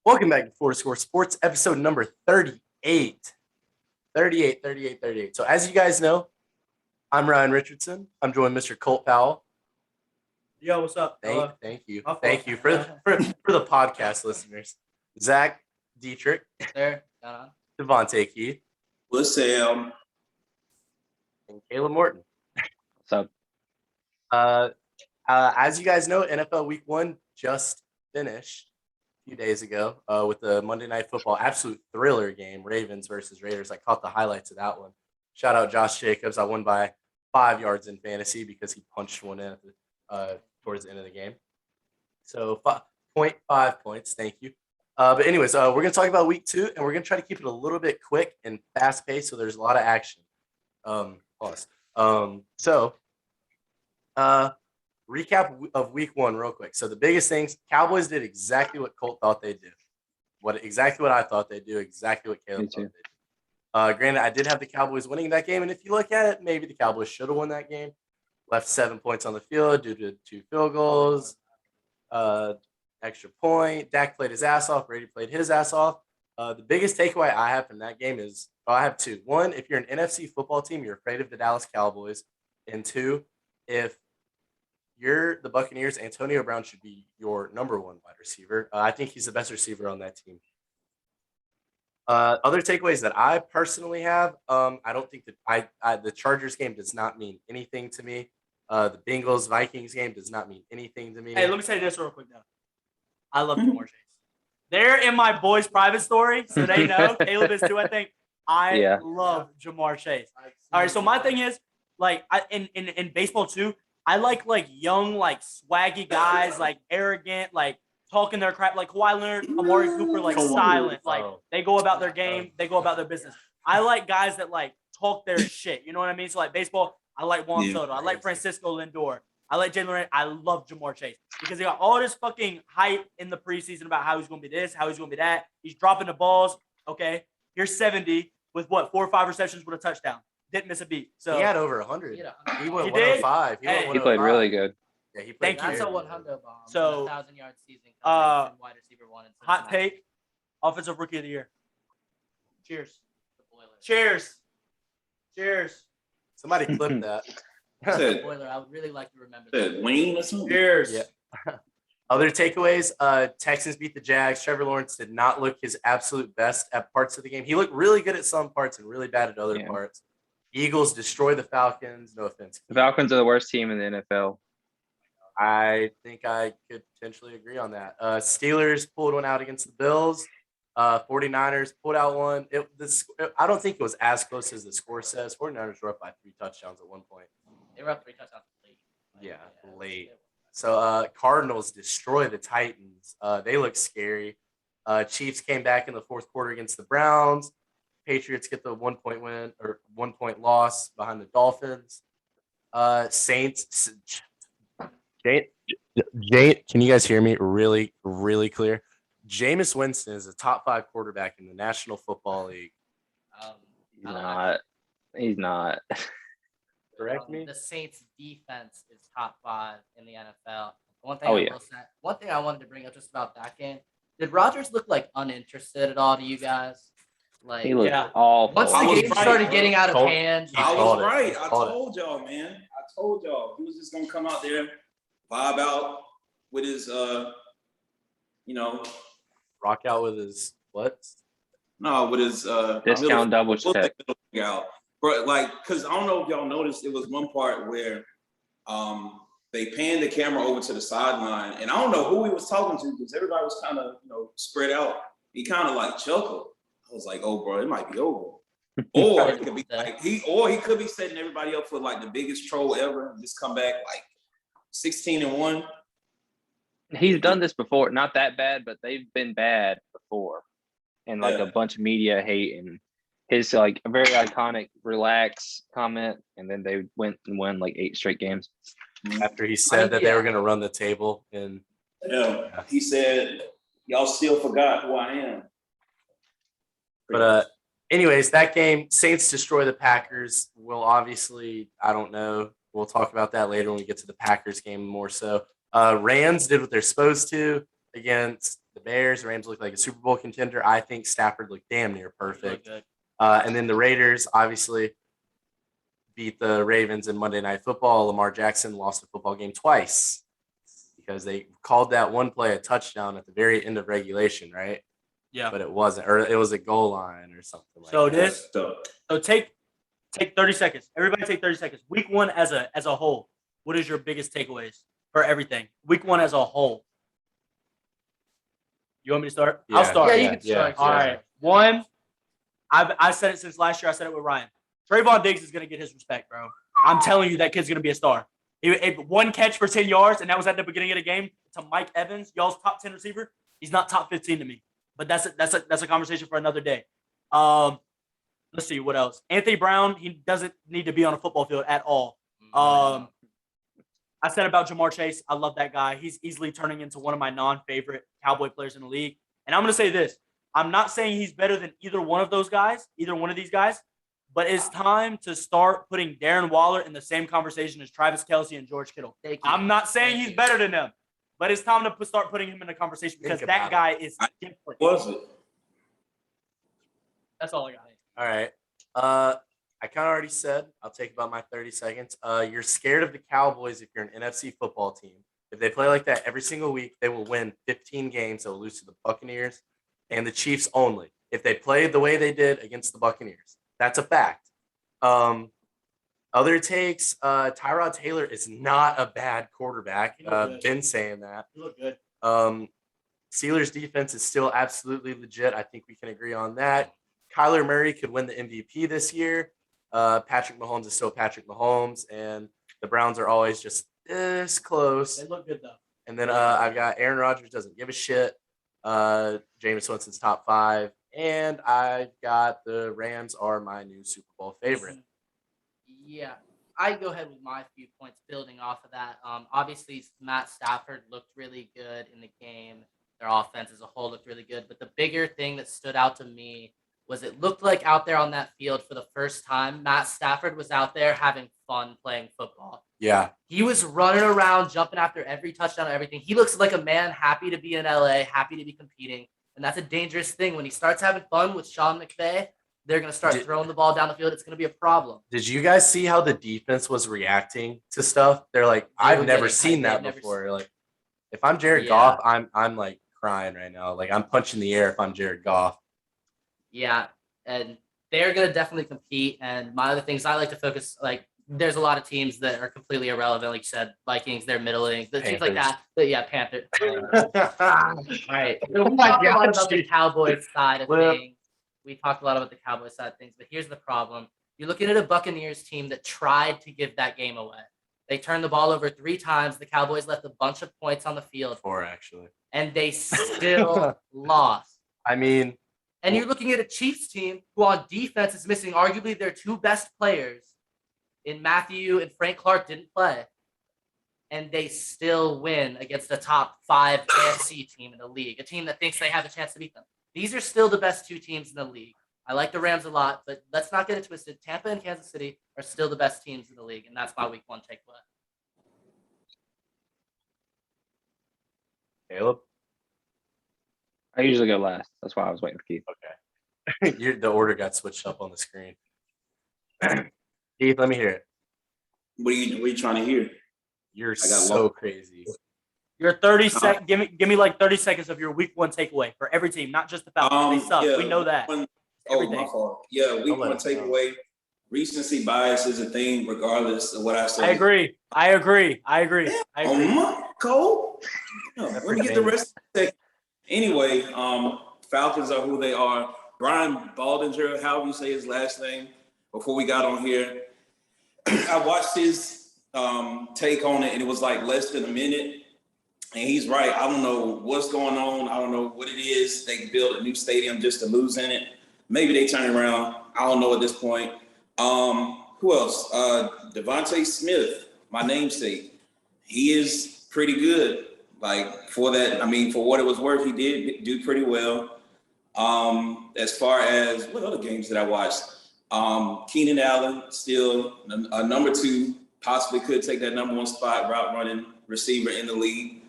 Welcome back to Four Score Sports, episode number 38. 38. So, as you guys know, I'm Ryan Richardson. I'm joined Mr. Colt Powell. Yo, what's up? Thank you. Thank you for the podcast listeners. Zach Dietrich. There. Devontae Keith. What's Sam? And Caleb Morton. What's up? As you guys know, NFL Week 1 just finished a few days ago with the Monday Night Football absolute thriller game, Ravens versus Raiders. I caught the highlights of that one. Shout out Josh Jacobs. I won by 5 yards in fantasy because he punched one in towards the end of the game. So 0.5 points. Thank you. But anyways, we're going to talk about Week 2, and we're going to try to keep it a little bit quick and fast-paced so there's a lot of action. Recap of Week 1 real quick. So the biggest things, Cowboys did exactly what Colt thought they'd do. Exactly what I thought they'd do, exactly what Caleb thought they'd do. Granted, I did have the Cowboys winning that game, and if you look at it, maybe the Cowboys should have won that game. Left 7 points on the field due to 2 field goals, extra point. Dak played his ass off. Brady played his ass off. The biggest takeaway I have from that game is, I have 2. 1, if you're an NFC football team, you're afraid of the Dallas Cowboys. And 2, if you're the Buccaneers, Antonio Brown should be your number 1 wide receiver. I think he's the best receiver on that team. Other takeaways that I personally have, I don't think that the Chargers game does not mean anything to me. The Bengals-Vikings game does not mean anything to me. Hey, let me say this real quick now. I love Jamar Chase. They're in my boys' private story, so they know. Caleb is too, I think. I love Jamar Chase. All right, so my thing is, like, in baseball too, I like young, like swaggy guys, like arrogant, like talking their crap, like Kawhi Leonard, Amari Cooper, like silent, like they go about their game, they go about their business. I like guys that like talk their shit. You know what I mean? So like baseball, I like Juan Soto, I like Francisco Lindor, I like Jalen Rand. I love Jamar Chase because he got all this fucking hype in the preseason about how he's going to be this, how he's going to be that. He's dropping the balls. Okay, here's 70 with 4 or 5 receptions with a touchdown. Didn't miss a beat. So he had over 100. He went He did? 105. He played really good. Yeah, he played. That's very a good. 100 bomb. So, 1,000-yard season. Wide receiver 1. Hot take, offensive rookie of the year. Cheers. The Boiler. Cheers. Somebody clip that. The Boiler. I would really like to remember that. Wayne or something? Cheers. Yeah. Other takeaways, Texans beat the Jags. Trevor Lawrence did not look his absolute best at parts of the game. He looked really good at some parts and really bad at other parts. Eagles destroy the Falcons. No offense. The Falcons are the worst team in the NFL. I think I could potentially agree on that. Steelers pulled one out against the Bills. 49ers pulled out one. I don't think it was as close as the score says. 49ers were up by 3 touchdowns at one point. They were up 3 touchdowns late. Late. So Cardinals destroy the Titans. They look scary. Chiefs came back in the fourth quarter against the Browns. Patriots get the 1-point win or 1-point loss behind the Dolphins. Saints. Jay, can you guys hear me really, really clear? Jameis Winston is a top 5 quarterback in the National Football League. He's not. Correct me? The Saints' defense is top 5 in the NFL. One thing I wanted to bring up just about that game. Did Rodgers look like uninterested at all to you guys? Like, He looked awful. once the game started getting out of hand, I was right. I told y'all, man. I told y'all. He was just going to come out there, vibe out with his, rock out with his what? No, with his Discount double check. Out. But because I don't know if y'all noticed, it was one part where they panned the camera over to the sideline, and I don't know who he was talking to because everybody was kind of spread out. He kind of like chuckled. I was like, "Oh, bro, it might be over." Or it could be like he could be setting everybody up for like the biggest troll ever and just come back like 16-1. He's done this before. Not that bad, but they've been bad before. And a bunch of media hate and his a very iconic relax comment, and then they went and won 8 straight games. After he said that they were going to run the table. And he said, "Y'all still forgot who I am." But anyways, that game, Saints destroy the Packers. Will obviously, I don't know. We'll talk about that later when we get to the Packers game more so. Rams did what they're supposed to against the the Bears. The Rams looked like a Super Bowl contender. I think Stafford looked damn near perfect. And then the Raiders obviously beat the Ravens in Monday Night Football. Lamar Jackson lost the football game twice because they called that one play a touchdown at the very end of regulation, right? Yeah. But it wasn't, or it was a goal line or something like that. So take 30 seconds. Everybody take 30 seconds. Week 1 as a whole, what is your biggest takeaways for everything? Week 1 as a whole. You want me to start? Yeah. I'll start. Yeah, you can start. All right. 1, I said it since last year. I said it with Ryan. Trayvon Diggs is going to get his respect, bro. I'm telling you, that kid's going to be a star. He one catch for 10 yards, and that was at the beginning of the game to Mike Evans, y'all's top 10 receiver. He's not top 15 to me, but that's a conversation for another day. Let's see what else. Anthony Brown, he doesn't need to be on a football field at all. I said about Jamar Chase, I love that guy. He's easily turning into one of my non-favorite Cowboy players in the league. And I'm going to say this. I'm not saying he's better than either one of these guys, but it's time to start putting Darren Waller in the same conversation as Travis Kelce and George Kittle. I'm not saying he's better than them, but it's time to start putting him in the conversation because that guy is different. Was it? That's all I got. All right. I kind of already said, I'll take about my 30 seconds. You're scared of the Cowboys if you're an NFC football team. If they play like that every single week, they will win 15 games. They'll lose to the Buccaneers and the Chiefs only. If they play the way they did against the Buccaneers, that's a fact. Other takes, Tyrod Taylor is not a bad quarterback. Been saying that. You look good. Steelers defense is still absolutely legit. I think we can agree on that. Kyler Murray could win the MVP this year. Patrick Mahomes is still Patrick Mahomes, and the Browns are always just this close. They look good, though. And then I've got Aaron Rodgers doesn't give a shit. Jameis Winston's top 5. And I've got the Rams are my new Super Bowl favorite. Yeah, I go ahead with my few points building off of that. Obviously, Matt Stafford looked really good in the game. Their offense as a whole looked really good. But the bigger thing that stood out to me was it looked like out there on that field for the first time, Matt Stafford was out there having fun playing football. Yeah. He was running around, jumping after every touchdown and everything. He looks like a man happy to be in LA, happy to be competing. And that's a dangerous thing. When he starts having fun with Sean McVay, they're going to start throwing the ball down the field. It's going to be a problem. Did you guys see how the defense was reacting to stuff? They're like, I've never seen that before. Like, if I'm Jared Goff, I'm like crying right now. Like, I'm punching the air if I'm Jared Goff. Yeah, and they're going to definitely compete. And my other things I like to focus, like, there's a lot of teams that are completely irrelevant. Like you said, Vikings, they're middling. The teams like that. But yeah, Panthers. All right. So we talked a lot about the Cowboys side of things. We talked a lot about the Cowboys side of things. But here's the problem. You're looking at a Buccaneers team that tried to give that game away. They turned the ball over 3 times. The Cowboys left a bunch of points on the field. 4, actually. And they still lost. I mean. And you're looking at a Chiefs team who on defense is missing arguably their 2 best players. In Matthew and Frank Clark didn't play, and they still win against a top 5 AFC team in the league, a team that thinks they have a chance to beat them. These are still the best 2 teams in the league. I like the Rams a lot, but let's not get it twisted. Tampa and Kansas City are still the best teams in the league, and that's my week 1 takeaway. Caleb? I usually go last. That's why I was waiting for Keith. Okay. The order got switched up on the screen. Keith, let me hear it. What are you trying to hear? You're so crazy. Your 30 seconds. Give me like 30 seconds of your week 1 takeaway for every team, not just the Falcons. They suck. Yeah, we know that. My fault. Yeah, week 1 takeaway. Recency bias is a thing, regardless of what I say. I agree. Cole. Let me get the rest of the Anyway, Falcons are who they are. Brian Baldinger, however you say his last name, before we got on here, I watched his take on it, and it was like less than a minute. And he's right. I don't know what's going on. I don't know what it is. They built a new stadium just to lose in it. Maybe they turn around. I don't know at this point. Who else? Devontae Smith, my namesake. He is pretty good. Like, for that, I mean, for what it was worth, he did do pretty well. As far as what other games did I watch? Keenan Allen, still a number 2, possibly could take that number 1 spot, route running receiver in the league.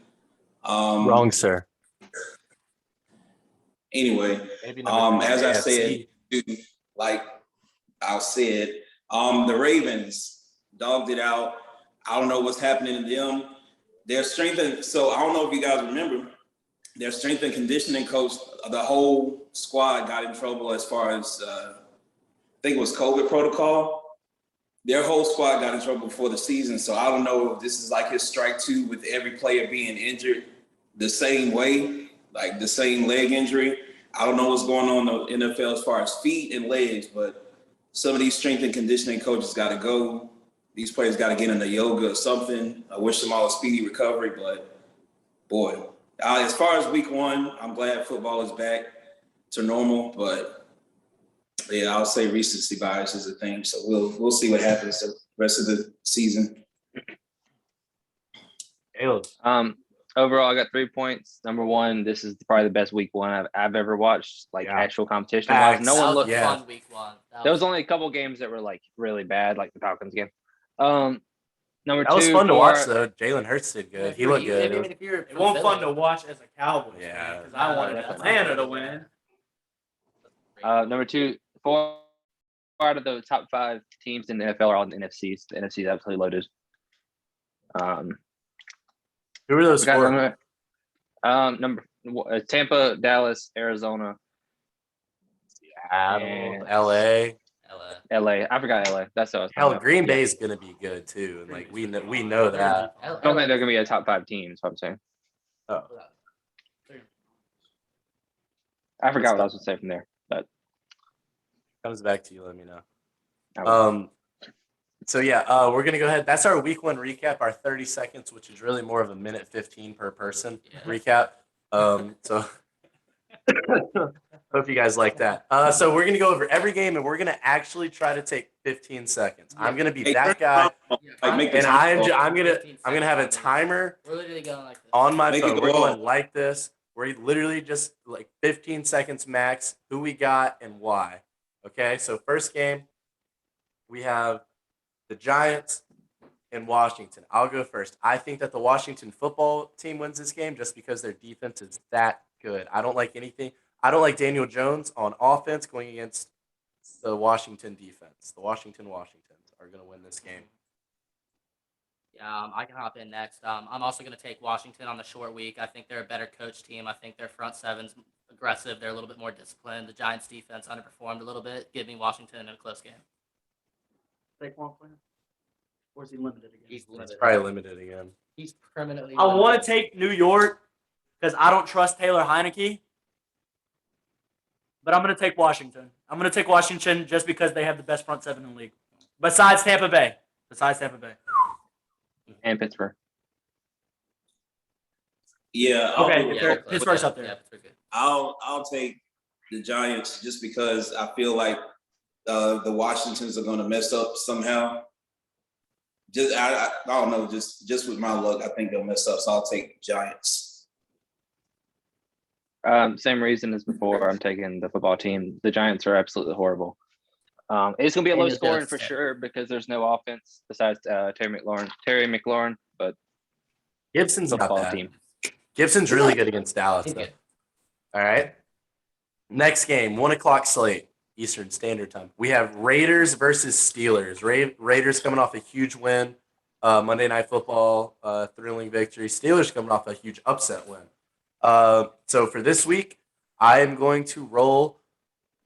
Wrong, sir. Anyway, Maybe number as I AFC. said, like I said, the Ravens dogged it out. I don't know what's happening to them. Their strength and so I don't know if you guys remember, their strength and conditioning coach, the whole squad got in trouble as far as I think it was COVID protocol. Their whole squad got in trouble before the season. So I don't know if this is like his strike two with every player being injured the same way, like the same leg injury. I don't know what's going on in the NFL as far as feet and legs, but some of these strength and conditioning coaches got to go. These players got to get into yoga or something. I wish them all a speedy recovery, but boy, as far as week one, I'm glad football is back to normal, but yeah, I'll say recency bias is a thing. So we'll see what happens the rest of the season. Overall, I got 3 points. Number one, this is probably the best week one I've ever watched, like actual competition. No one looked fun week one. There was only a couple games that were like really bad, like the Falcons game. Number two, that was fun to watch though. Jalen Hurts did good. He looked good. It wasn't fun to watch as a Cowboys fan because I wanted Atlanta to win. Number two, 4 out of the top 5 teams in the NFL are all in the NFC. The NFC is absolutely loaded. Who are those four? Tampa, Dallas, Arizona, Seattle, LA. I forgot LA. That's what I was Hell, Green Bay is gonna be good too, and like we know that. I don't think they're gonna be a top 5 team. Is what I'm saying. Oh, I forgot what I was gonna say from there, but comes back to you. Let me know. So yeah, we're gonna go ahead. That's our week one recap. Our 30 seconds, which is really more of a minute 15 per person recap. So hope you guys like that. So we're gonna go over every game, and we're gonna actually try to take 15 seconds. I'm gonna be that guy, and I'm gonna have a timer on my phone. We're going like this. We're literally just like 15 seconds max. Who we got and why? Okay. So first game, we have the Giants in Washington. I'll go first. I think that the Washington football team wins this game just because their defense is that good. I don't like Daniel Jones on offense going against the Washington defense. The Washingtons are going to win this game. Yeah, I can hop in next. I'm also going to take Washington on the short week. I think they're a better coach team. I think their front seven's aggressive. They're a little bit more disciplined. The Giants defense underperformed a little bit. Give me Washington in a close game. Saquon player? Or is he limited again? He's limited. He's probably limited again. He's permanently I want to take New York because I don't trust Taylor Heineke. But I'm going to take Washington. I'm going to take Washington just because they have the best front seven in the league. Besides Tampa Bay. And Pittsburgh. Yeah. Okay. Pittsburgh's up there. Yeah, Pittsburgh good. I'll take the Giants just because I feel like the Washingtons are going to mess up somehow. Just I don't know. Just with my luck, I think they'll mess up. So I'll take Giants. Same reason as before. I'm taking the football team. The Giants are absolutely horrible. It's going to be a low scoring for sure because there's no offense besides Terry McLaurin. But Gibson's not bad. Team. Gibson's really good against Dallas. Though. All right. Next game, 1:00 slate, Eastern Standard Time. We have Raiders versus Steelers. Raiders coming off a huge win. Monday Night Football, thrilling victory. Steelers coming off a huge upset win. So for this week, I am going to roll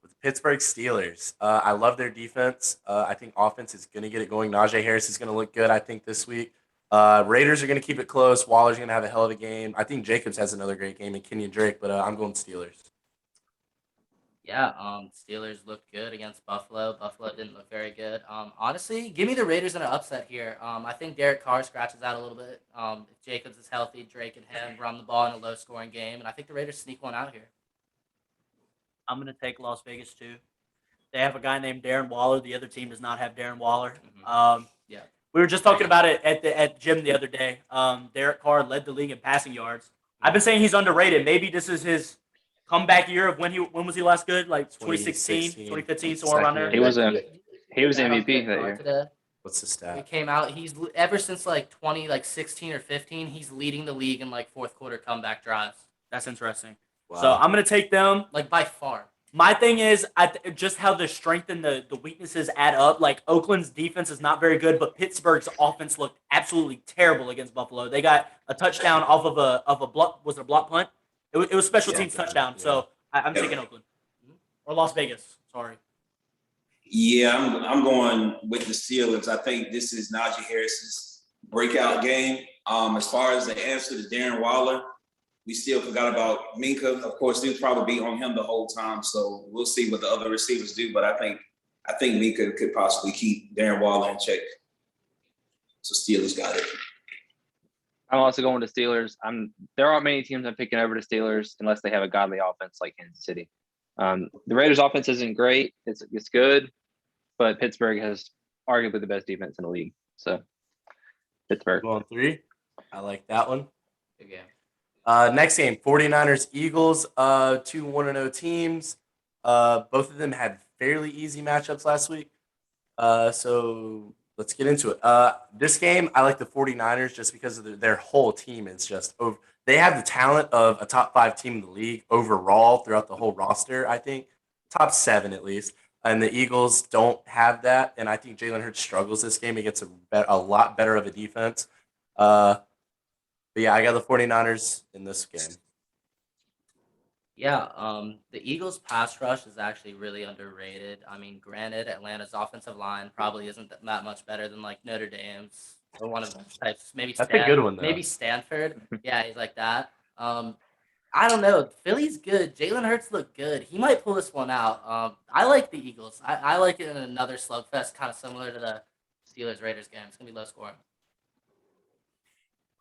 with the Pittsburgh Steelers. I love their defense. I think offense is going to get it going. Najee Harris is going to look good, I think, this week. Raiders are going to keep it close. Waller's going to have a hell of a game. I think Jacobs has another great game, and Kenyon Drake, but I'm going Steelers. Yeah, Steelers looked good against Buffalo. Buffalo didn't look very good. Honestly, give me the Raiders in an upset here. I think Derek Carr scratches out a little bit. If Jacobs is healthy, Drake and him run the ball in a low-scoring game, and I think the Raiders sneak one out here. I'm going to take Las Vegas, too. They have a guy named Darren Waller. The other team does not have Darren Waller. Yeah. We were just talking about it at the gym the other day. Derek Carr led the league in passing yards. I've been saying he's underrated. Maybe this is his comeback year of when was he last good? Like 2016, 2015, somewhere around there. He was MVP that year. Today. What's the stat? He came out. He's ever since like 16 or 15. He's leading the league in like fourth quarter comeback drives. That's interesting. Wow. So I'm going to take them. Like by far. My thing is just how the strength and the weaknesses add up. Like Oakland's defense is not very good, but Pittsburgh's offense looked absolutely terrible against Buffalo. They got a touchdown off of a block. Was it a block punt? It was special teams touchdown. Yeah. So I'm taking Oakland or Las Vegas. Sorry. Yeah, I'm going with the Steelers. I think this is Najee Harris's breakout game. As far as the answer to Darren Waller, we still forgot about Minka. Of course, they'll probably be on him the whole time, so we'll see what the other receivers do. But I think Minka could possibly keep Darren Waller in check. So Steelers got it. I'm also going to Steelers. There aren't many teams I'm picking over to Steelers unless they have a godly offense like Kansas City. The Raiders' offense isn't great. It's good, but Pittsburgh has arguably the best defense in the league. So Pittsburgh. Going 3. I like that one. Good game. Next game, 49ers, Eagles, 2 1-0 teams. Both of them had fairly easy matchups last week. So let's get into it. This game, I like the 49ers just because of their whole team is just over. They have the talent of a top 5 team in the league overall throughout the whole roster, I think. Top 7 at least. And the Eagles don't have that. And I think Jalen Hurts struggles this game against a lot better of a defense. But yeah, I got the 49ers in this game. Yeah, the Eagles' pass rush is actually really underrated. I mean, granted, Atlanta's offensive line probably isn't that much better than like Notre Dame's or one of those types. Maybe That's a good one, though. Maybe Stanford. Yeah, he's like that. I don't know. Philly's good. Jalen Hurts looked good. He might pull this one out. I like the Eagles. I like it in another slugfest, kind of similar to the Steelers-Raiders game. It's gonna be low scoring.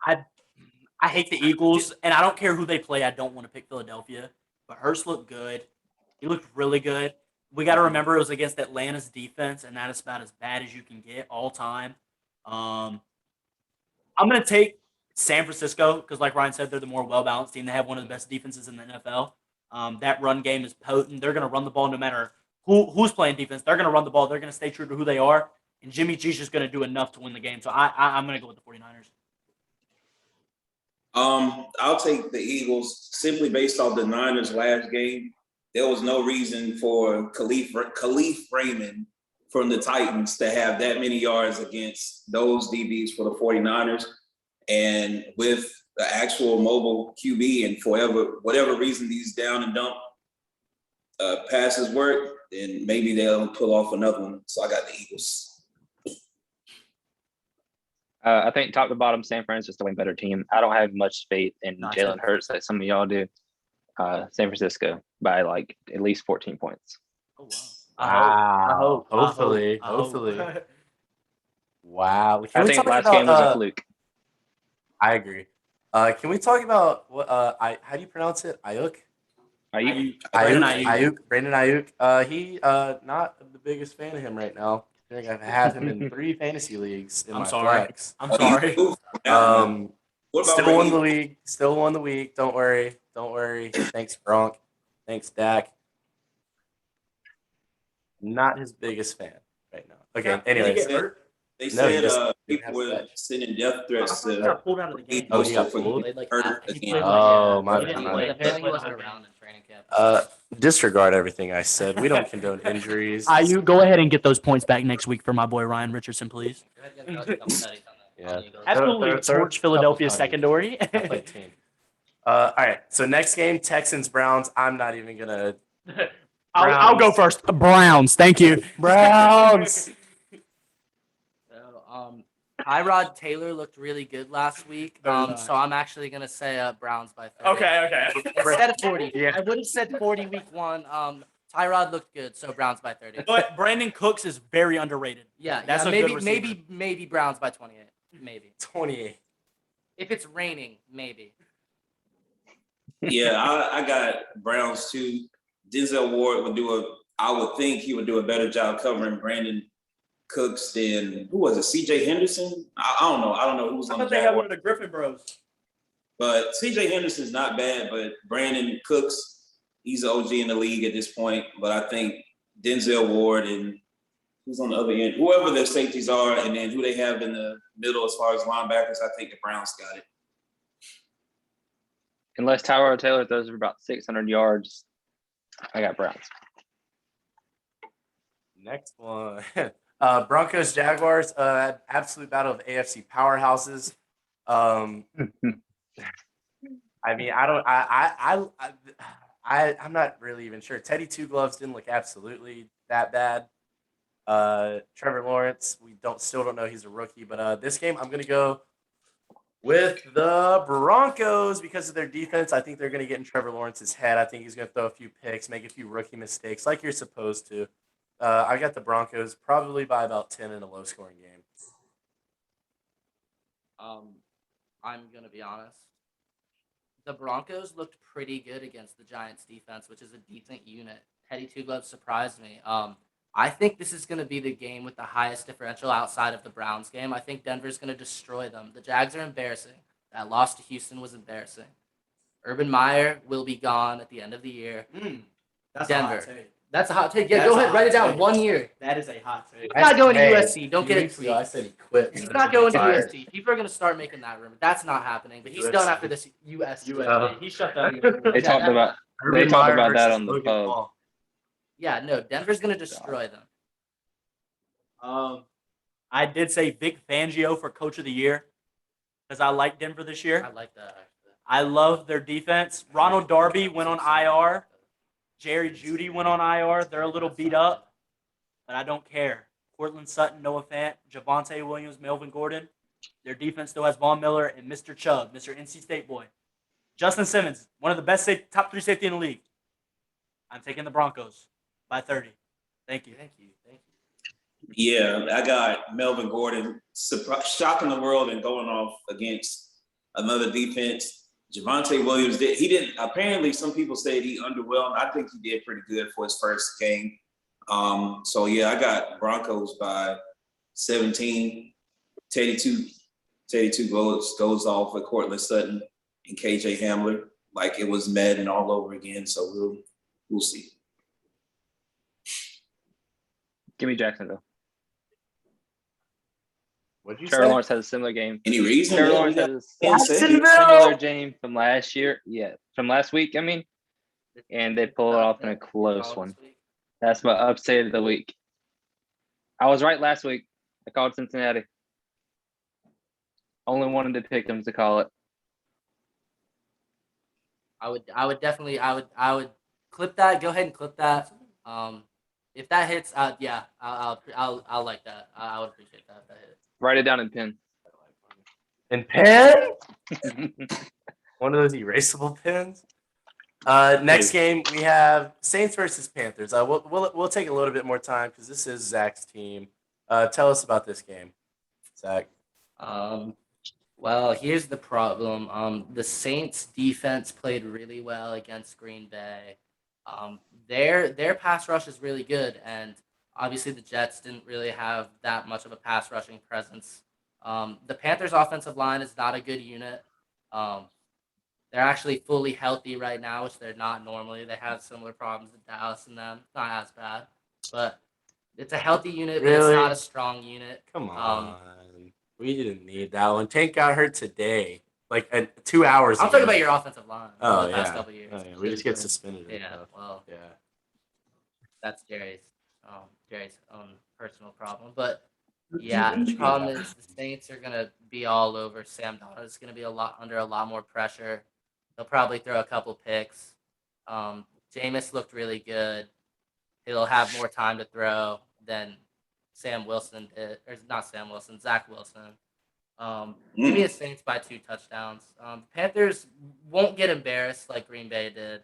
I hate the Eagles, and I don't care who they play. I don't want to pick Philadelphia. But Hurst looked good. He looked really good. We got to remember it was against Atlanta's defense, and that is about as bad as you can get all time. I'm going to take San Francisco because, like Ryan said, they're the more well-balanced team. They have one of the best defenses in the NFL. That run game is potent. They're going to run the ball no matter who's playing defense. They're going to run the ball. They're going to stay true to who they are. And Jimmy G's just going to do enough to win the game. So I'm going to go with the 49ers. I'll take the Eagles simply based off the Niners last game. There was no reason for Khalif Raymond from the Titans to have that many yards against those DBs for the 49ers. And with the actual mobile QB and for whatever reason these down and dump passes work, then maybe they'll pull off another one. So I got the Eagles. I think top to bottom, San Francisco is still a better team. I don't have much faith in Jalen Hurts like some of y'all do. San Francisco by like at least 14 points. Oh, wow. I hope. Hopefully. Wow. I think last game was a fluke. I agree. Can we talk about what? How do you pronounce it? Ayuk. Ayuk. Brandon Ayuk. He not the biggest fan of him right now. I think I have him in 3 fantasy leagues in my flex. I'm sorry. Still won the league. Still won the week. Don't worry. Thanks, Gronk. Thanks, Dak. Not his biggest fan right now. Okay. Anyways, they said people were sending death threats to. Got pulled out of the game. Oh, he got pulled. Oh, my bad. Apparently, he wasn't around in training camp. Disregard everything I said. We don't condone injuries. You go ahead and get those points back next week for my boy Ryan Richardson, please. Yeah. Absolutely torch Philadelphia secondary. All right. So next game, Texans Browns. I'm not even gonna. I'll go first. Browns. Thank you. Browns. So, Tyrod Taylor looked really good last week. So I'm actually gonna say Browns by 30. Okay. Instead of 40. Yeah. I would have said 40 week 1. Tyrod looked good, so Browns by 30. But Brandon Cooks is very underrated. That's maybe Browns by 28. Maybe 28. If it's raining, maybe. Yeah, I got Browns too. Denzel Ward I would think he would do a better job covering Brandon Cooks than who was it? CJ Henderson? I don't know. I don't know who's on the They have one Jaguars. of the Griffin Bros. But CJ Henderson's not bad, but Brandon Cooks, he's an OG in the league at this point. But I think Denzel Ward and who's on the other end, whoever their safeties are, and then who they have in the middle as far as linebackers, I think the Browns got it. Unless Tyrod Taylor throws for about 600 yards, I got Browns. Next one. Broncos Jaguars. Absolute battle of AFC powerhouses. I mean, I'm not really even sure. Teddy Two Gloves didn't look absolutely that bad. Trevor Lawrence, still don't know he's a rookie, but this game I'm gonna go with the Broncos because of their defense. I think they're gonna get in Trevor Lawrence's head. I think he's gonna throw a few picks, make a few rookie mistakes, like you're supposed to. I got the Broncos probably by about 10 in a low-scoring game. I'm gonna be honest. The Broncos looked pretty good against the Giants defense, which is a decent unit. Teddy Two Gloves surprised me. I think this is going to be the game with the highest differential outside of the Browns game. I think Denver's going to destroy them. The Jags are embarrassing. That loss to Houston was embarrassing. Urban Meyer will be gone at the end of the year. That's Denver. a hot take. That's a hot take. Yeah, go ahead. Write it down. 1 year. That is a hot take. He's not going to USC. Don't get it tweaked. I said he quit. He's not going to USC. People are going to start making that rumor. That's not happening. But he's done after this USC. He shut down. They talked about that on the pub. Yeah, no. Denver's going to destroy them. I did say Vic Fangio for Coach of the Year because I like Denver this year. I like that. I love their defense. Ronald Darby went on IR. Jerry Jeudy went on IR. They're a little beat up, but I don't care. Cortland Sutton, Noah Fant, Javonte Williams, Melvin Gordon. Their defense still has Von Miller and Mr. Chubb, Mr. NC State boy. Justin Simmons, one of the best top 3 safety in the league. I'm taking the Broncos by 30. Thank you. Yeah, I got Melvin Gordon shocking the world and going off against another defense. Javonte Williams apparently some people said he underwhelmed. I think he did pretty good for his first game. So yeah, I got Broncos by 17. Teddy Two goes off with Cortland Sutton and KJ Hamler like it was Madden all over again. So we'll see. Give me Jacksonville. What'd you Trevor say? Lawrence has a similar game. Any reason? Trevor Lawrence has a similar game from last year. Yeah, from last week, I mean. And they pull it off in a close one. That's my upset of the week. I was right last week. I called Cincinnati. Only wanted to pick them to call it. I would definitely clip that. Go ahead and clip that. If that hits, I'll like that. I would appreciate that if that hits. Write it down in pen. In pen? One of those erasable pens. Next game we have Saints versus Panthers. We'll take a little bit more time because this is Zach's team. Tell us about this game, Zach. Well, here's the problem. The Saints defense played really well against Green Bay. Their pass rush is really good, and obviously the Jets didn't really have that much of a pass rushing presence. The Panthers' offensive line is not a good unit. They're actually fully healthy right now, which they're not normally. They have similar problems with Dallas and them. Not as bad, but it's a healthy unit, but it's not a strong unit. Come on. We didn't need that one. Tank got hurt today, like 2 hours ago. I'm talking about your offensive line for the past couple years. Oh, yeah. We just get suspended. Yeah, well, yeah. That's Jerry's own personal problem. But yeah, the problem is the Saints are gonna be all over Sam Darnold. It's gonna be under a lot more pressure. They'll probably throw a couple picks. Jameis looked really good. He'll have more time to throw than Sam Wilson did, or not Sam Wilson, Zach Wilson. Give me the Saints by 2 touchdowns. Panthers won't get embarrassed like Green Bay did,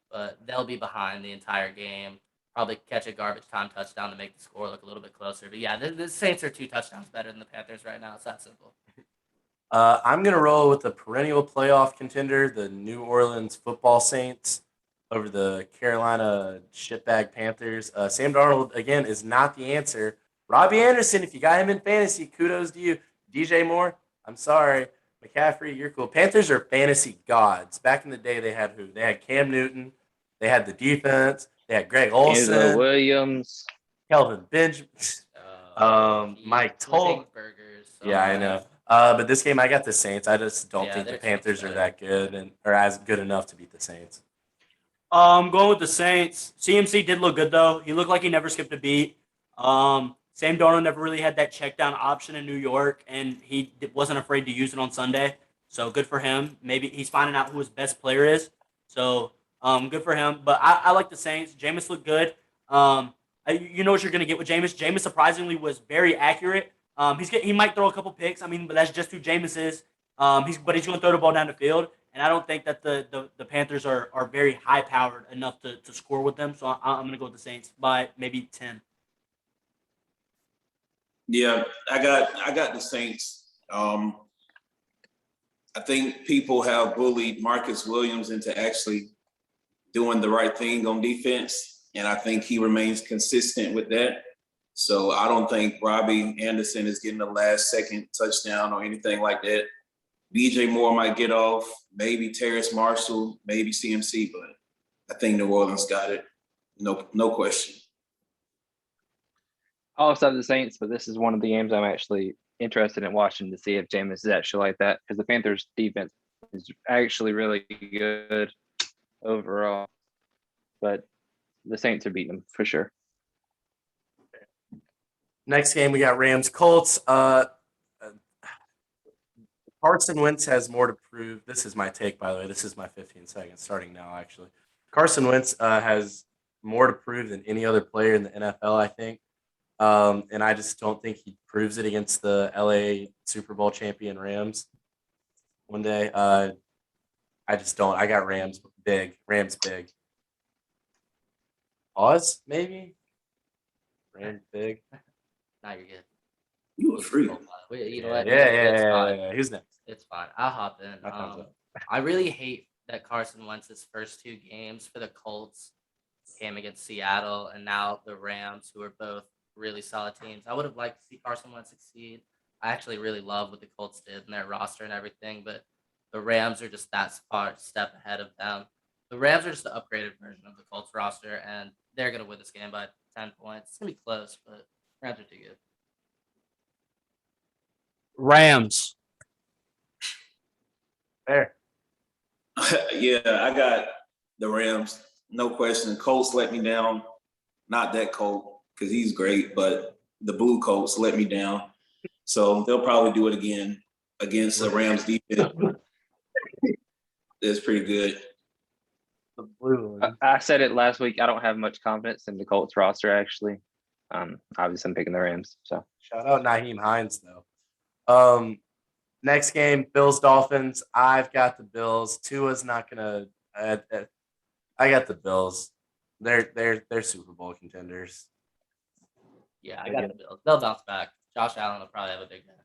but they'll be behind the entire game. Probably catch a garbage time touchdown to make the score look a little bit closer. But yeah, the Saints are 2 touchdowns better than the Panthers right now. It's that simple. I'm going to roll with the perennial playoff contender, the New Orleans Football Saints, over the Carolina shitbag Panthers. Sam Darnold, again, is not the answer. Robbie Anderson, if you got him in fantasy, kudos to you. DJ Moore, I'm sorry. McCaffrey, you're cool. Panthers are fantasy gods. Back in the day, they had who? They had Cam Newton. They had the defense. They had Greg Olsen. Angelo Williams. Kelvin Benjamin. Mike Toll. Burgers. Yeah, I know. But this game, I got the Saints. I just don't think the their Panthers team's are better. that good or as good enough to beat the Saints. I'm going with the Saints. CMC did look good though. He looked like he never skipped a beat. Sam Darnold never really had that check down option in New York, and he wasn't afraid to use it on Sunday. So good for him. Maybe he's finding out who his best player is. So good for him. But I like the Saints. Jameis looked good. You know what you're going to get with Jameis. Jameis surprisingly was very accurate. He might throw a couple picks. I mean, but that's just who Jameis is. He's going to throw the ball down the field. And I don't think that the Panthers are very high powered enough to score with them. So I'm going to go with the Saints by maybe 10. Yeah, I got the Saints. I think people have bullied Marcus Williams into actually doing the right thing on defense, and I think he remains consistent with that. So I don't think Robbie Anderson is getting a last-second touchdown or anything like that. DJ Moore might get off, maybe Terrace Marshall, maybe CMC, but I think New Orleans got it. No question. I also have the Saints, but this is one of the games I'm actually interested in watching to see if Jameis is actually like that, because the Panthers defense is actually really good overall, but the Saints are beating them for sure. Next game, we got Rams Colts. Carson Wentz has more to prove. This is my take, by the way. This is my 15 seconds starting now, actually. Carson Wentz has more to prove than any other player in the NFL, I think. And I just don't think he proves it against the LA Super Bowl champion Rams one day. I just don't. I got Rams big. Pause, maybe? Rams big. Now you're good. You a freak. You know what? Yeah. Who's next? It's fine. I'll hop in. My time's up. I really hate that Carson Wentz's first two games for the Colts came against Seattle and now the Rams, who are both really solid teams. I would have liked to see Carson Wentz succeed. I actually really love what the Colts did in their roster and everything, but the Rams are just that far step ahead of them. The Rams are just the upgraded version of the Colts roster, and they're going to win this game by 10 points. It's going to be close, but Rams are too good. Rams. Fair. Yeah, I got the Rams. No question. Colts let me down. Not that Colt, because he's great, but the Blue Colts let me down. So they'll probably do it again against the Rams defense. It's pretty good. The blue one. I said it last week. I don't have much confidence in the Colts roster, actually. Obviously, I'm picking the Rams. So Shout out Naheem Hines, though. Next game, Bills Dolphins. I've got the Bills. Tua's not gonna. I got the Bills. They're Super Bowl contenders. Yeah, I got the Bills. They'll bounce back. Josh Allen will probably have a big game.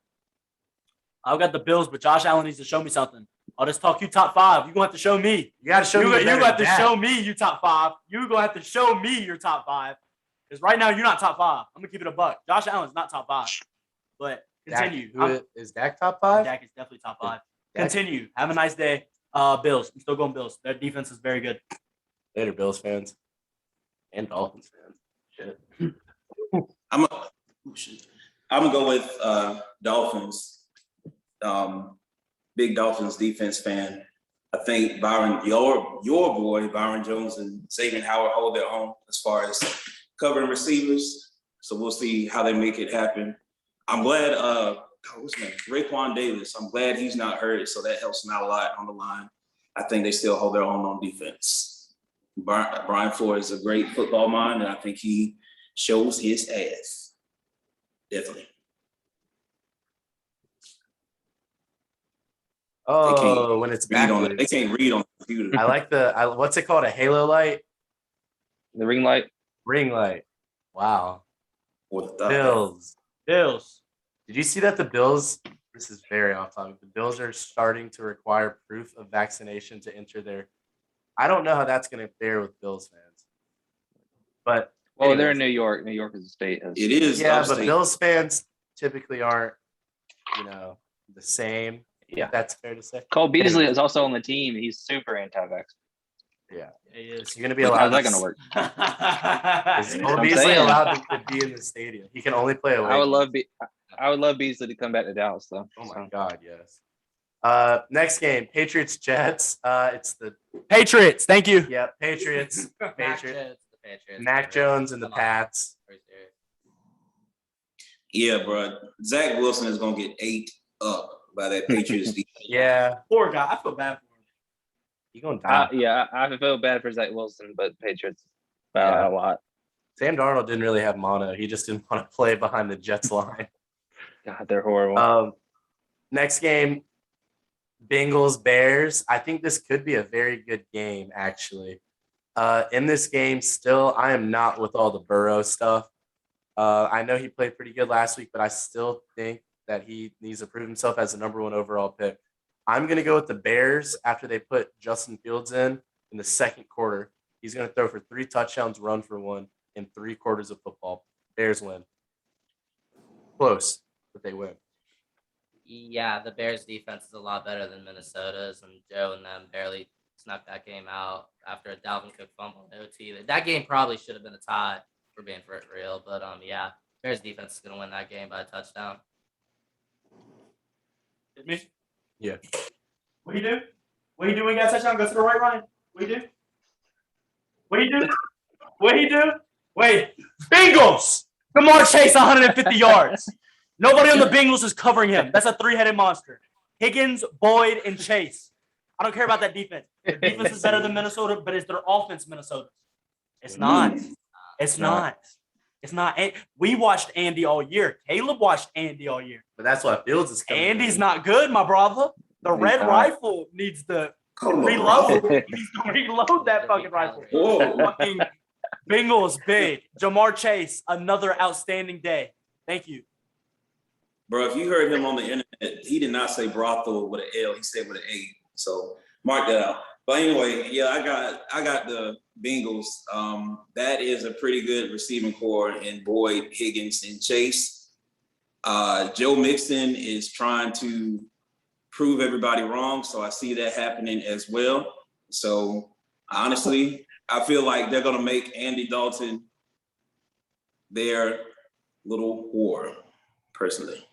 I've got the Bills, but Josh Allen needs to show me something. I'll just talk you top five. You're going to have to show me. You got to show me. You have to show me you top five. You're going to have to show me your top five. Because right now, you're not top five. I'm going to keep it a buck. Josh Allen's not top five. But continue. Is Dak top five? Dak is definitely top five. Continue. Have a nice day. Bills. I'm still going Bills. Their defense is very good. Later, Bills fans. And Dolphins fans. Shit. I'm gonna go with Dolphins. Big Dolphins defense fan. I think your boy Byron Jones and Xavier Howard hold their own as far as covering receivers. So we'll see how they make it happen. I'm glad. What's his name? Raekwon Davis. I'm glad he's not hurt, so that helps him out a lot on the line. I think they still hold their own on defense. Brian Flores is a great football mind, and I think he shows his ass. Definitely. Oh, when it's backwards. They can't read on the computer. I like what's it called? A halo light? the ring light. Ring light. Wow. Bills. Did you see that the Bills, this is very off topic, the Bills are starting to require proof of vaccination to enter their, I don't know how that's going to fare with Bills fans. But Well, anyways. they're in New York. New York is a state. It is. Yeah, upstate. but Bills fans typically aren't, the same. Yeah. If that's fair to say. Cole Beasley is also on the team. He's super anti-vax. Yeah. He is. You're going to be How's allowed that going to work? Is Cole I'm Beasley saying. allowed to be in the stadium? He can only play away. I would love I would love Beasley to come back to Dallas, though. Oh my God, yes. Next game, Patriots Jets. It's the Patriots. Thank you. yeah Patriots. Patriots. Mac Jones and the Pats. Yeah, bro. Zach Wilson is gonna get ate up by that Patriots defense. Yeah, Poor guy. I feel bad for him. you gonna die. I feel bad for Zach Wilson, but Patriots Yeah. a lot. Sam Darnold didn't really have mono. He just didn't want to play behind the Jets line. God, they're horrible. Next game, Bengals Bears. I think this could be a very good game, actually. In this game, still, I am not with all the Burrow stuff. I know he played pretty good last week, but I still think that he needs to prove himself as the number 1 overall pick. I'm going to go with the Bears after they put Justin Fields in the second quarter. He's going to throw for 3 touchdowns, run for 1 in 3 quarters of football. Bears win. Close, but they win. Yeah, the Bears defense is a lot better than Minnesota's, and Joe and them barely snuck that game out after a Dalvin Cook fumble in OT. That game probably should have been a tie for being for real, but yeah, Bears defense is gonna win that game by a touchdown. Hit me. Yeah. What do you do? What do you do when you got a touchdown? Go to the right, Ryan. What do you do? What do you do? What do you do? Wait. Bengals! Jamar Chase, 150 yards. Nobody on the Bengals is covering him. That's a 3-headed monster. Higgins, Boyd, and Chase. I don't care about that defense. The defense is better than Minnesota, but it's their offense, Minnesota. It's not. It's not. It's not. We watched Andy all year. Caleb watched Andy all year. But that's why Fields is coming. Andy's not good, my brother. The red rifle needs to reload. He needs to reload that fucking rifle. Whoa. Fucking Bengals, big. Jamar Chase, another outstanding day. Thank you. Bro, if you heard him on the internet, he did not say brothel with an L. He said with an A. So mark that out. But anyway, yeah, I got the Bengals. That is a pretty good receiving core in Boyd, Higgins, and Chase. Joe Mixon is trying to prove everybody wrong, so I see that happening as well. So honestly, I feel like they're gonna make Andy Dalton their little whore, personally.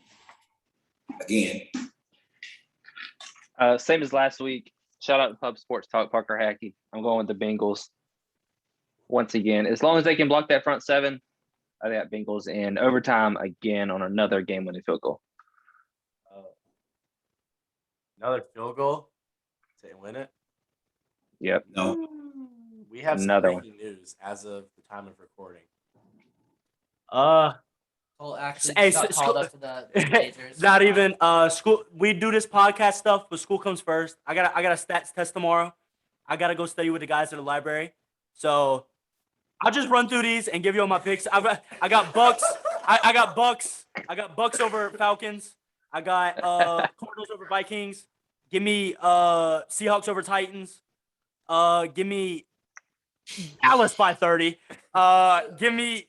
Again. Same as last week. Shout out to Pub Sports Talk, Parker Hackey. I'm going with the Bengals once again. As long as they can block that front 7, I got Bengals in overtime again on another game-winning field goal. Another field goal to win it. Yep. No. We have some Another breaking news as of the time of recording. Well, actually, Hey, got called up to the majors. Not even school. We do this podcast stuff, but school comes first. I got a stats test tomorrow. I gotta go study with the guys at the library. So I'll just run through these and give you all my picks. I got Bucks. I got Bucks. I got Bucks over Falcons. I got Cardinals over Vikings. Give me Seahawks over Titans. Give me Dallas by 30. Give me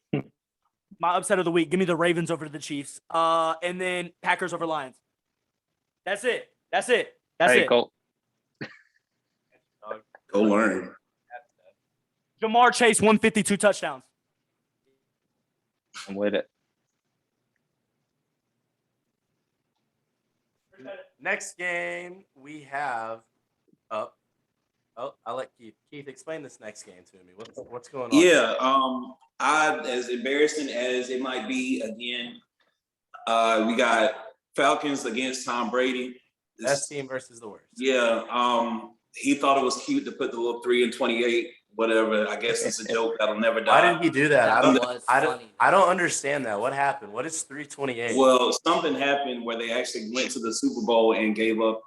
my upset of the week. Give me the Ravens over the Chiefs. And then Packers over Lions. That's it. Colt. Go learn. Jamar Chase, 152 touchdowns. I'm with it. Next game we have up. Oh, I'll let Keith. Keith, explain this next game to me. What's going on? Yeah, as embarrassing as it might be, again, we got Falcons against Tom Brady. Best team versus the worst. Yeah, he thought it was cute to put the little 3-28, whatever. I guess it's a joke that'll never die. Why didn't he do that? That I don't understand that. What happened? What is 328? Well, something happened where they actually went to the Super Bowl and gave up,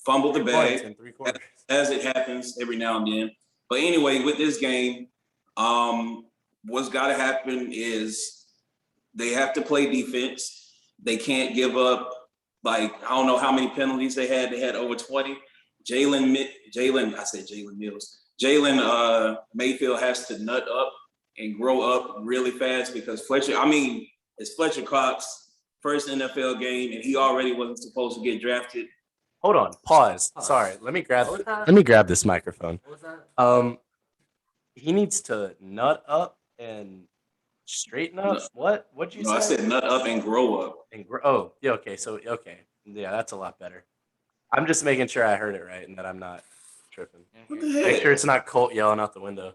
fumbled the bag, in 3 quarters. as it happens every now and then. But anyway, with this game, what's got to happen is they have to play defense. They can't give up, I don't know how many penalties they had. They had over 20. Jalen Mills. Jalen Mayfield has to nut up and grow up really fast because it's Fletcher Cox's first NFL game, and he already wasn't supposed to get drafted. Hold on. Pause. Sorry. Let me grab this microphone. What was that? He needs to nut up and Straighten up? No. What? What'd you No, say? I said nut up and grow up. Oh, yeah, okay. So, okay. Yeah, that's a lot better. I'm just making sure I heard it right and that I'm not tripping. What the heck? Make sure it's not Colt yelling out the window.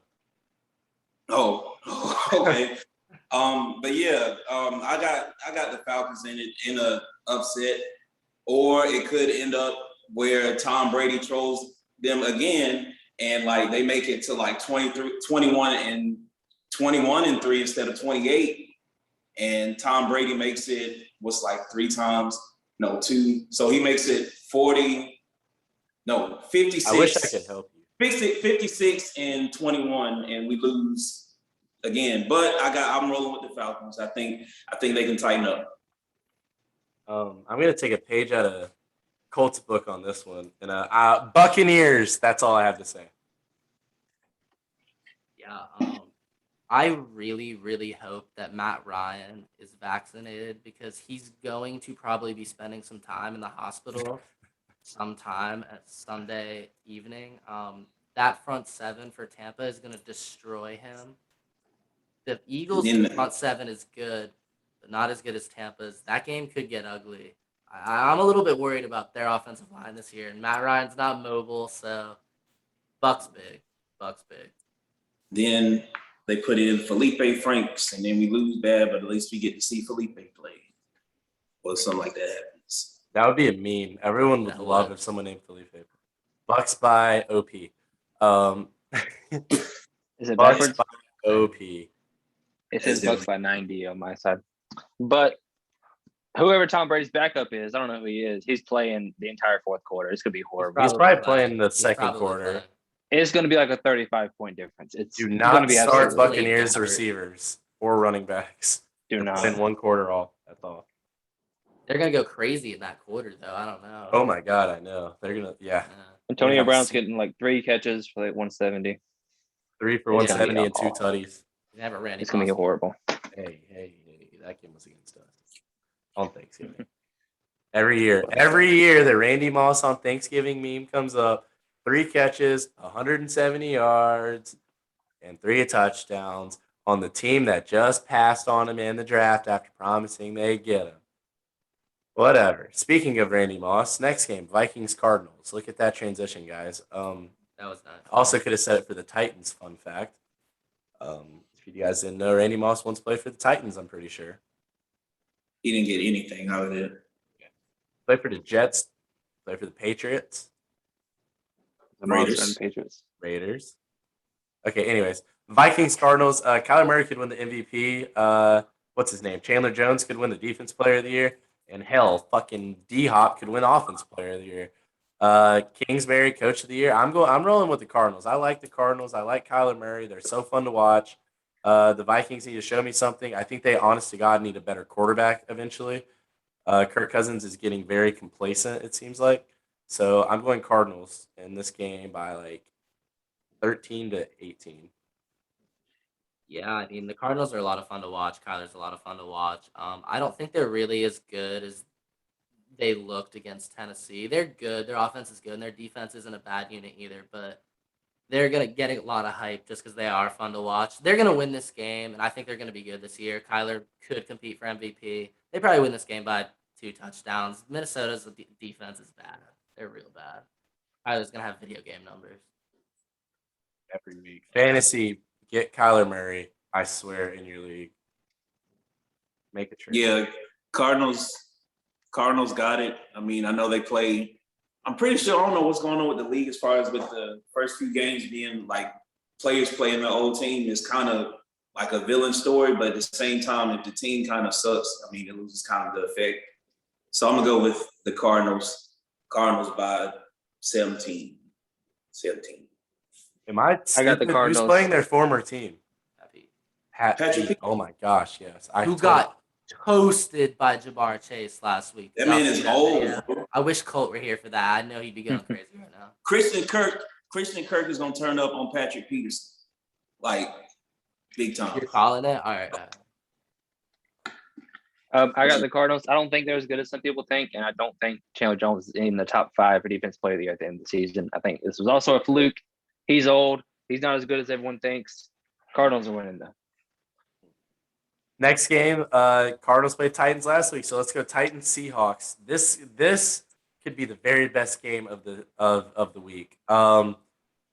Oh, okay. But yeah, I got the Falcons in a upset, or it could end up where Tom Brady trolls them again, and like they make it to like 21 and 3 instead of 28, and Tom Brady makes it like 2, so he makes it 56. I wish I could help you. 56 and 21, and we lose again. But I'm rolling with the Falcons. I think they can tighten up. I'm gonna take a page out of Colt's book on this one, and Buccaneers. That's all I have to say. Yeah, I really, really hope that Matt Ryan is vaccinated because he's going to probably be spending some time in the hospital sometime at Sunday evening. That front seven for Tampa is going to destroy him. The Eagles' front seven is good, but not as good as Tampa's. That game could get ugly. I'm a little bit worried about their offensive line this year, and Matt Ryan's not mobile, so Bucks big. Then they put in Felipe Franks, and then we lose bad, but at least we get to see Felipe play. Or something like that happens. That would be a meme. Everyone would love if someone named Felipe. Bucks by OP. Is it Bucks backwards? by OP. It says Bucks by 90 on my side. But whoever Tom Brady's backup is, I don't know who he is. He's playing the entire fourth quarter. It's going to be horrible. He's probably playing the second quarter. It's going to be like a 35-point difference. Do not start Buccaneers receivers or running backs. Do not. In one quarter all. That's all. They're going to go crazy in that quarter, though. I don't know. Oh, my God. I know. They're going to, yeah. Antonio Brown's getting like 3 catches for like 170. 3 for 170 and 2 tutties. Never ran. It's going to be horrible. Hey. That game was against us on Thanksgiving. Every year, the Randy Moss on Thanksgiving meme comes up. 3 catches, 170 yards, and 3 touchdowns on the team that just passed on him in the draft after promising they'd get him. Whatever. Speaking of Randy Moss, next game, Vikings-Cardinals. Look at that transition, guys. That was nice. Also could have said it for the Titans, fun fact. If you guys didn't know, Randy Moss once played for the Titans, I'm pretty sure. He didn't get anything out of it. Played for the Jets. Played for the Patriots. Raiders. Okay, anyways. Vikings-Cardinals. Kyler Murray could win the MVP. What's his name? Chandler Jones could win the Defense Player of the Year. And hell, fucking D-Hop could win Offense Player of the Year. Kingsbury, Coach of the Year. I'm rolling with the Cardinals. I like the Cardinals. I like Kyler Murray. They're so fun to watch. The Vikings need to show me something. I think they, honest to God, need a better quarterback eventually. Kirk Cousins is getting very complacent, it seems like. So I'm going Cardinals in this game by like 13-18. Yeah, I mean, the Cardinals are a lot of fun to watch. Kyler's a lot of fun to watch. I don't think they're really as good as they looked against Tennessee. They're good. Their offense is good, and their defense isn't a bad unit either. But they're going to get a lot of hype just because they are fun to watch. They're going to win this game, and I think they're going to be good this year. Kyler could compete for MVP. They probably win this game by 2 touchdowns. Minnesota's defense is bad. They're real bad. Kyler's going to have video game numbers. Every week. Fantasy, get Kyler Murray, I swear, in your league. Make a trade. Yeah, Cardinals got it. I mean, I know they play. I'm pretty sure, I don't know what's going on with the league as far as with the first few games being like players playing the old team is kind of like a villain story, but at the same time, if the team kind of sucks, I mean, it loses kind of the effect. So I'm going to go with the Cardinals by 17. I got the Cardinals. Who's playing their former team? Patrick. Oh my gosh, yes. Who got toasted by Jamar Chase last week? That man is old. I wish Colt were here for that. I know he'd be going crazy right now. Christian Kirk is going to turn up on Patrick Peterson. Like, big time. You're calling it? All right. I got the Cardinals. I don't think they're as good as some people think, and I don't think Chandler Jones is in the top 5 for defense player of the year at the end of the season. I think this was also a fluke. He's old. He's not as good as everyone thinks. Cardinals are winning, though. Next game, Cardinals played Titans last week, so let's go Titans Seahawks. This could be the very best game of the week.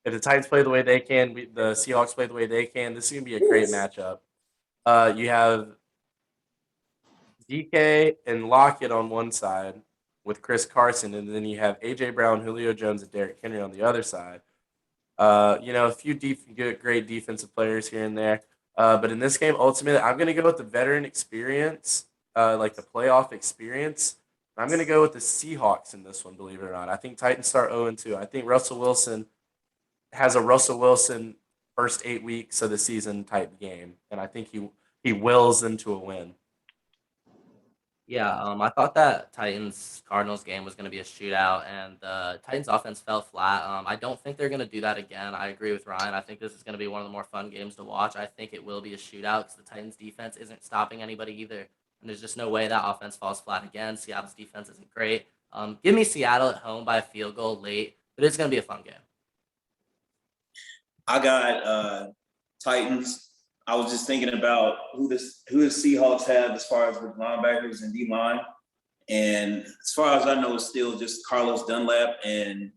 If the Titans play the way they can, the Seahawks play the way they can. This is gonna be a great matchup. You have DK and Lockett on one side with Chris Carson, and then you have AJ Brown, Julio Jones, and Derrick Henry on the other side. A few great defensive players here and there. But in this game, ultimately, I'm going to go with the veteran experience, like the playoff experience. I'm going to go with the Seahawks in this one, believe it or not. I think Titans start 0-2. I think Russell Wilson has a Russell Wilson first 8 weeks of the season type game, and I think he wills them to a win. Yeah, I thought that Titans-Cardinals game was going to be a shootout, and the Titans offense fell flat. I don't think they're going to do that again. I agree with Ryan. I think this is going to be one of the more fun games to watch. I think it will be a shootout because the Titans defense isn't stopping anybody either, and there's just no way that offense falls flat again. Seattle's defense isn't great. Give me Seattle at home by a field goal late, but it's going to be a fun game. I got Titans. I was just thinking about who the Seahawks have as far as with linebackers and D-line. And as far as I know, it's still just Carlos Dunlap and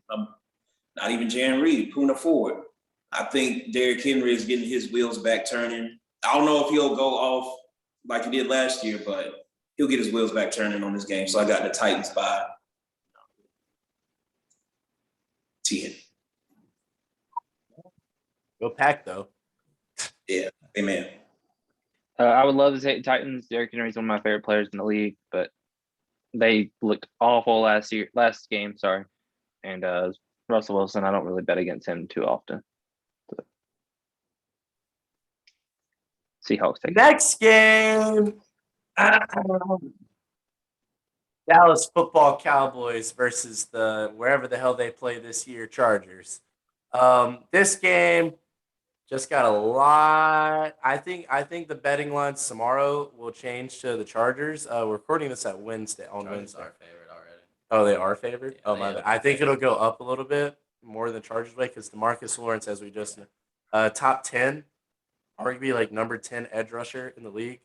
not even Jan Reed, Puna Ford. I think Derrick Henry is getting his wheels back turning. I don't know if he'll go off like he did last year, but he'll get his wheels back turning on this game. So I got the Titans by 10. Go Pack, though. Yeah, amen. I would love to say Titans. Derrick Henry is one of my favorite players in the league, but they looked awful last game. Sorry, and Russell Wilson. I don't really bet against him too often. So. Seahawks take Next game. Dallas Football Cowboys versus the wherever the hell they play this year, Chargers. This game just got a lot. I think the betting lines tomorrow will change to the Chargers. We're recording this at Wednesday. Chargers are favored already. Oh, they are favored. Yeah, oh my bad. I think it'll go up a little bit more than Chargers way because DeMarcus Lawrence, as we just top 10, arguably like number 10 edge rusher in the league.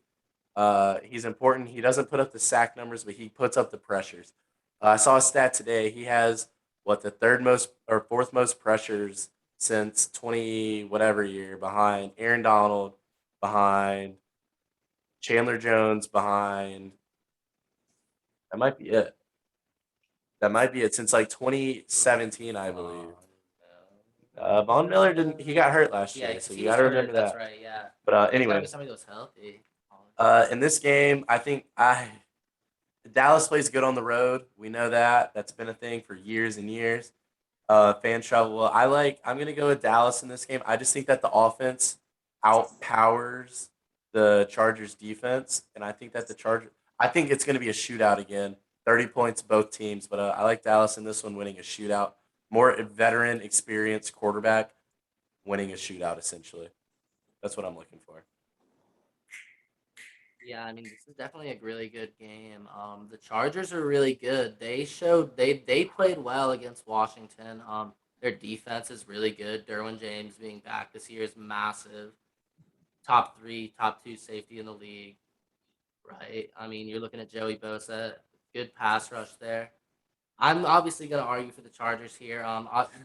He's important. He doesn't put up the sack numbers, but he puts up the pressures. I saw a stat today. He has the third most or fourth most pressures since 20 whatever year, behind Aaron Donald, behind Chandler Jones, behind that might be it. That might be it since like 2017, I believe. Von Miller he got hurt last year, so you got to remember that. That's right, yeah. But anyway, somebody was healthy. in this game, I think Dallas plays good on the road. We know that. That's been a thing for years and years. Fans travel well. I'm going to go with Dallas in this game. I just think that the offense outpowers the Chargers defense, and I think that I think it's going to be a shootout again. 30 points both teams, but I like Dallas in this one winning a shootout. More veteran, experienced quarterback winning a shootout, essentially. That's what I'm looking for. Yeah, I mean, this is definitely a really good game. The Chargers are really good. They showed they played well against Washington. Their defense is really good. Derwin James being back this year is massive. Top 3, top 2 safety in the league, right? I mean, you're looking at Joey Bosa, good pass rush there. I'm obviously going to argue for the Chargers here.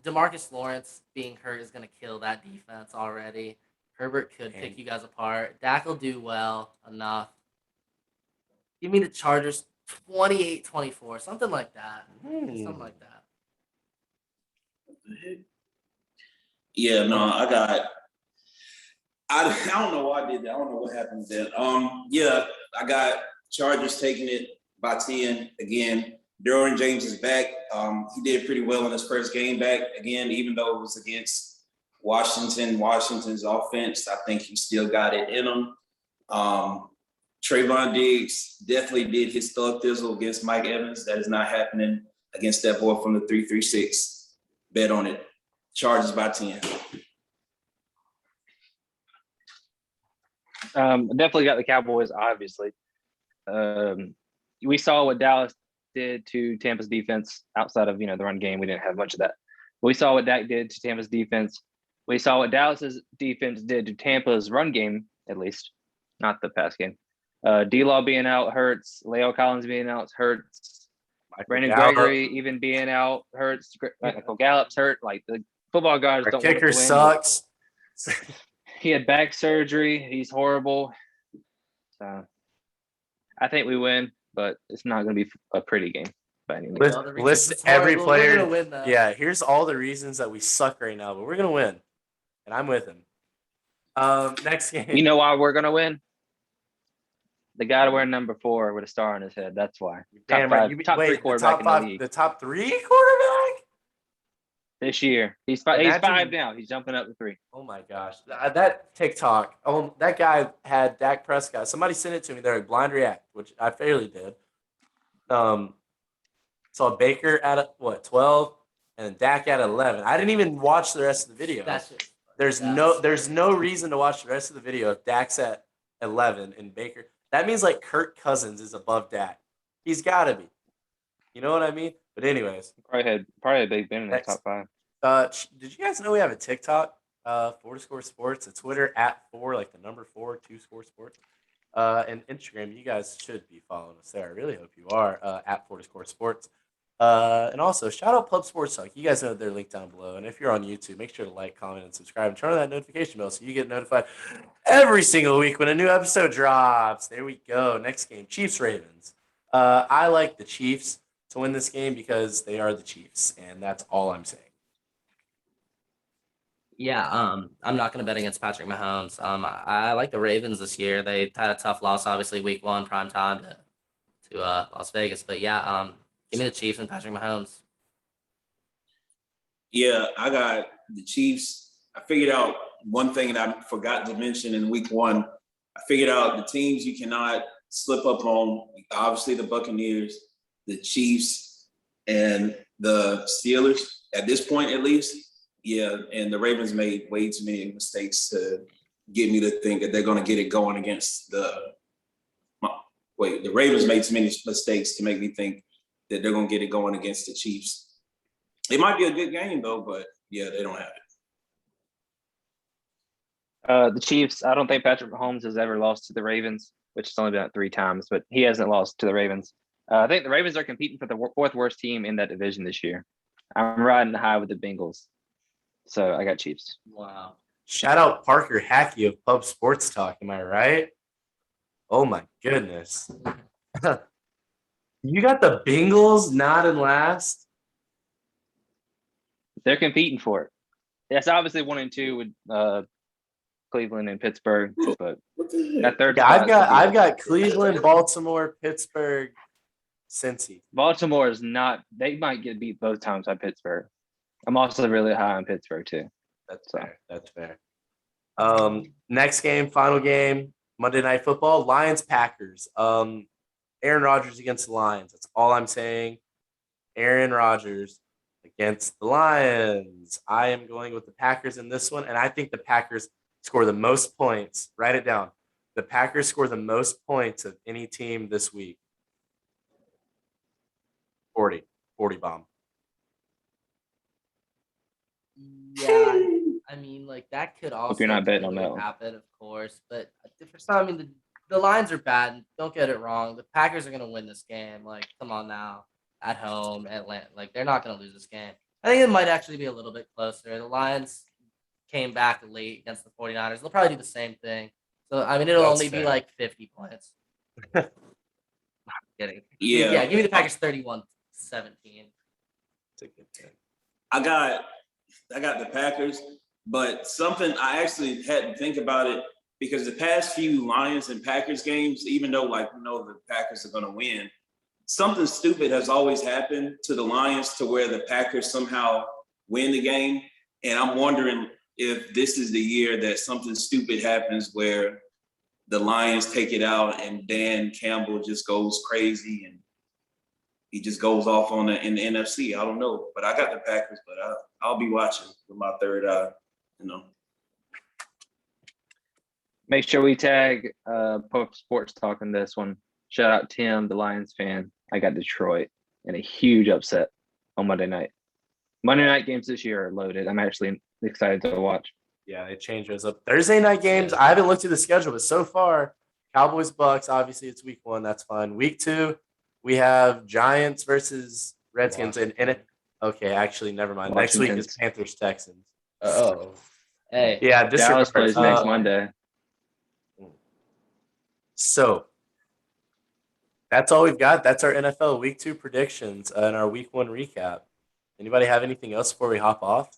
DeMarcus Lawrence being hurt is going to kill that defense already. Herbert could pick you guys apart. Dak will do well enough. Give me the Chargers 28-24, something like that. Something like that. Yeah, no, I don't know why I did that. I don't know what happened there. Yeah, I got Chargers taking it by 10 again. Derwin James is back. He did pretty well in his first game back again, even though it was against Washington's offense. I think he still got it in him. Trayvon Diggs definitely did his thug thizzle against Mike Evans. That is not happening against that boy from the 336. Bet on it. Chargers by 10. Definitely got the Cowboys, obviously. We saw what Dallas did to Tampa's defense outside of, the run game. We didn't have much of that. We saw what Dak did to Tampa's defense. We saw what Dallas's defense did to Tampa's run game, at least, not the pass game. D-Law being out hurts. Leo Collins being out hurts. Brandon Gallup. Gregory even being out hurts. Michael Gallup's hurt. Like the football guys Our don't want kicker to win. sucks. He had back surgery. He's horrible. So I think we win, but it's not going to be a pretty game by any means. List every player. Yeah, here's all the reasons that we suck right now, but we're gonna win, and I'm with him. Next game. You know why we're going to win? The guy wearing number 4 with a star on his head. That's why. Damn top right. five, top 3 quarterback in the league. The top 3 quarterback This year. He's 5 now. He's jumping up to 3. Oh my gosh, that TikTok. Oh, that guy had Dak Prescott. Somebody sent it to me. They're like blind react, which I fairly did. Saw Baker at 12 and Dak at 11. I didn't even watch the rest of the video. There's no reason to watch the rest of the video if Dak's at 11 and Baker. That means like Kirk Cousins is above Dak. He's got to be. You know what I mean? But anyways, probably had Big Ben in the top 5. Did you guys know we have a TikTok? 4score Sports, a Twitter at 4, like the number 4, 2score Sports, and Instagram. You guys should be following us there. I really hope you are at 4score Sports. And also, shout out Pub Sports Talk. You guys know they're linked down below. And if you're on YouTube, make sure to like, comment, and subscribe. And turn on that notification bell so you get notified every single week when a new episode drops. There we go. Next game, Chiefs-Ravens. I like the Chiefs to win this game because they are the Chiefs, and that's all I'm saying. Yeah, I'm not going to bet against Patrick Mahomes. I like the Ravens this year. They had a tough loss, obviously, week 1, prime time to Las Vegas. But yeah, give me the Chiefs and Patrick Mahomes. Yeah, I got the Chiefs. I figured out one thing that I forgot to mention in week 1. I figured out the teams you cannot slip up on, obviously the Buccaneers, the Chiefs, and the Steelers, at this point at least. Yeah, and the Ravens made way too many mistakes to get me to think that they're going to get it going against the Ravens made too many mistakes to make me think that they're going to get it going against the Chiefs. It might be a good game, though, but, yeah, they don't have it. The Chiefs, I don't think Patrick Mahomes has ever lost to the Ravens, which has only been 3 times, but he hasn't lost to the Ravens. I think the Ravens are competing for the 4th worst team in that division this year. I'm riding high with the Bengals. So I got Chiefs. Wow. Shout out Parker Hackey of Pub Sports Talk. Am I right? Oh, my goodness. You got the Bengals not in last? They're competing for it. Yes, obviously 1 and 2 with Cleveland and Pittsburgh, but that third. Yeah, I've got Cleveland, Baltimore, Pittsburgh, Cincy. Baltimore is not. They might get beat both times by Pittsburgh. I'm also really high on Pittsburgh too. That's fair. Next game, final game, Monday Night Football, Lions-Packers. Aaron Rodgers against the Lions. That's all I'm saying. Aaron Rodgers against the Lions. I am going with the Packers in this one, and I think the Packers score the most points. Write it down. The Packers score the most points of any team this week. 40 bomb. Yeah, I mean, like that could also you're not betting on that one. happen, of course. But for some, I mean, the Lions are bad. Don't get it wrong. The Packers are going to win this game. Like, come on now, at home, Atlanta. Like, they're not going to lose this game. I think it might actually be a little bit closer. The Lions came back late against the 49ers. They'll probably do the same thing. So, I mean, it'll only be like 50 points. Not kidding. Yeah, give me the Packers 31-17. It's a good game. I got the Packers, but something I actually had to think about it because the past few Lions and Packers games, even though the Packers are going to win, something stupid has always happened to the Lions to where the Packers somehow win the game. And I'm wondering if this is the year that something stupid happens where the Lions take it out and Dan Campbell just goes crazy and he just goes off in the NFC. I don't know, but I got the Packers, but I'll be watching with my third eye, Make sure we tag Pub Sports Talk in this one. Shout out Tim, the Lions fan. I got Detroit in a huge upset on Monday night. Monday night games this year are loaded. I'm actually excited to watch. Yeah, they change those up. Thursday night games, I haven't looked at the schedule, but so far, Cowboys Bucks. Obviously, it's week 1. That's fine. Week 2, we have Giants versus Redskins, and it. Okay, actually, never mind. Next week is Panthers Texans. Oh. Hey. Yeah, Dallas plays next Monday. So that's all we've got. That's our NFL Week 2 predictions and our Week 1 recap. Anybody have anything else before we hop off?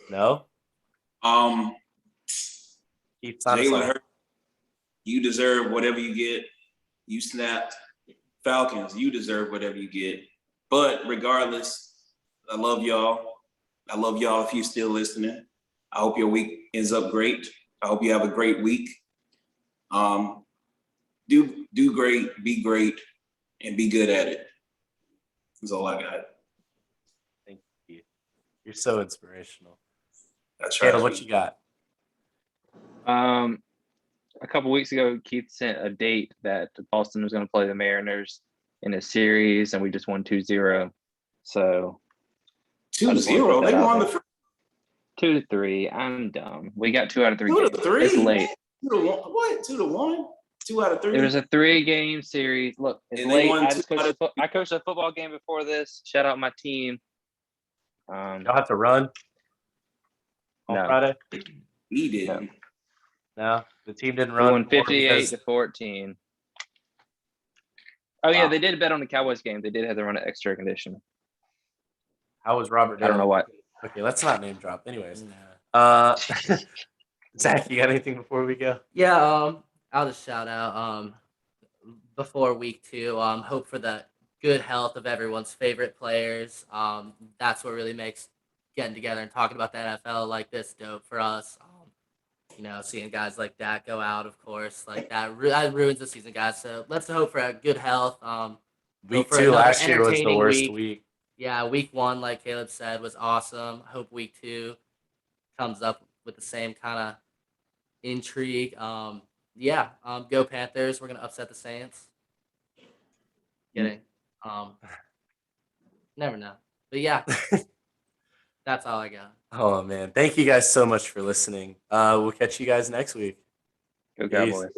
No? Jalen Hurts, you deserve whatever you get. You snapped. Falcons, you deserve whatever you get. But regardless, I love y'all. I love y'all if you're still listening. I hope your week ends up great. I hope you have a great week. Do great, be great, and be good at it. That's all I got. Thank you. You're so inspirational. That's right. What you got? A couple weeks ago, Keith sent a date that Boston was going to play the Mariners in a series, and we just won 2-0. So 2-0. They won the 2-3. I'm dumb. We got 2 out of 3 2 games. to 3. It's late. 2-1. What? 2-1? 2 out of 3. It was a 3-game series. Look, it's And late. I coached a football game before this. Shout out my team. Y'all have to run on Friday? He did. No, the team didn't We run. won 58-14. Oh, yeah, they did bet on the Cowboys game. They did have to run an extra condition. How was Robert? I don't know what. Okay, let's not name drop. Anyways, Zach, you got anything before we go? Yeah, I'll just shout out before week 2. Hope for the good health of everyone's favorite players. That's what really makes getting together and talking about the NFL like this dope for us. Seeing guys like that go out, of course, like that ruins the season, guys. So let's hope for a good health. Week 2 last year was the worst week. Yeah, week 1, like Caleb said, was awesome. Hope week 2 comes up with the same kind of intrigue. Go Panthers. We're gonna upset the Saints. Kidding. Never know. But yeah, that's all I got. Oh man, thank you guys so much for listening. We'll catch you guys next week. Go Cowboys.